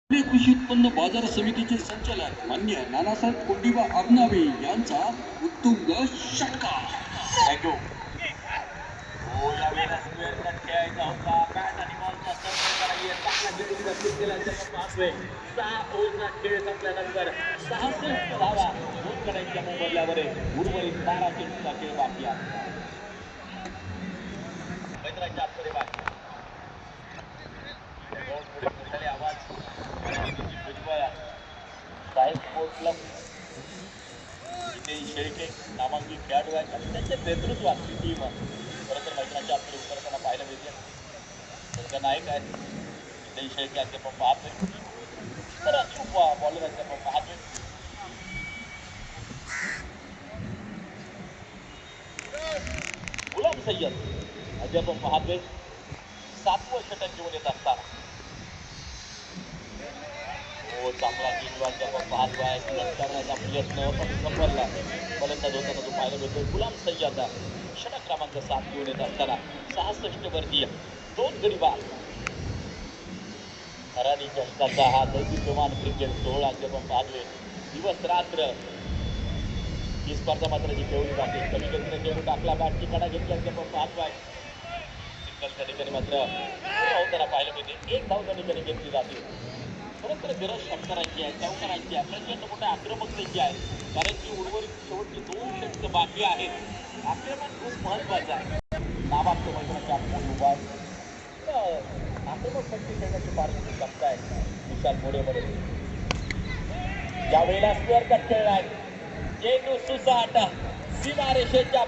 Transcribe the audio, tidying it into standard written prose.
पुणे कृषी उत्पन्न बाजार समितीचे संचालक मान्य नानासाहेब कोंडिबा आगनावे यांचा उत्तुंग षटकार. थँक्यू. हो, यावेळेला स्क्वेअर कट खेळायचा होता. बॅट आणि बॉलचा संपर्क नाहीये. चांगला खेळ विकसित केला त्याचा पाचवे. 6 ओव्हरचा खेळ संपल्यानंतर 66 धावा 2 गड्यांच्या मोबदल्यावर आहे. उर्वरित 12 चेंडूचा खेळ बाकी आहे. मैदानाच्या आतमध्ये बाकी पुढे मोठाले आवाज साहेब स्पोर्ट्स क्लब इथे शेळके नामांकित खेळाडू आहेत आणि त्यांच्या नेतृत्वातली टीम खरं तर मैदानाच्या आतमध्ये उतरताना पाहायला मिळते. त्यांचा नायक आहेत इथे शेळके अध्यापक पाहतोय तर अचूक बॉलर अध्यापक पाहतोय. गुलाम सय्यद अध्यापक पाहतोय 7वं षटक घेऊन येत असताना. हो, चांगला चेंडू अध्यापक पाहतोय. करण्याचा प्रयत्न पण सफलला फलंदाज होताना तो पाहायला मिळतोय. गुलाम सय्यद षटक क्रमांक 7 घेऊन येत असताना 66 वरती 2 गडी बाद. हरानी चषकाचा हा दैदिप्यमान क्रिकेट सोहळा अध्यापक पाहतोय. दिवस रात्र ही स्पर्धा मात्र जी खेळली जाते. कमी गतीने चेंडू टाकला, बॅटची कडा घेतली अध्यापक पाहतोय. सिंगलच्या ठिकाणी मात्र होताना पाहायला मिळते. 1 धाव त्या ठिकाणी घेतली जाते. खरं तर गरज षटकारांची आहे, चौकारांची आहे, प्रचंड मोठ्या आक्रमकतेची आहे. कारण की उर्वरित शेवटची 2 षटकं बाकी आहेत. आक्रमण खूप महत्वाचं आहे. नावाचं मैदानाच्या आतमध्ये उभा आहे. आक्रमक पट्टी खेळण्याची फार मोठी क्षमता आहे विशाल मोरेमध्ये. यावेळेला स्क्वेअर कट खेळलाय. चेंडू सुसाट सीमारेषेच्या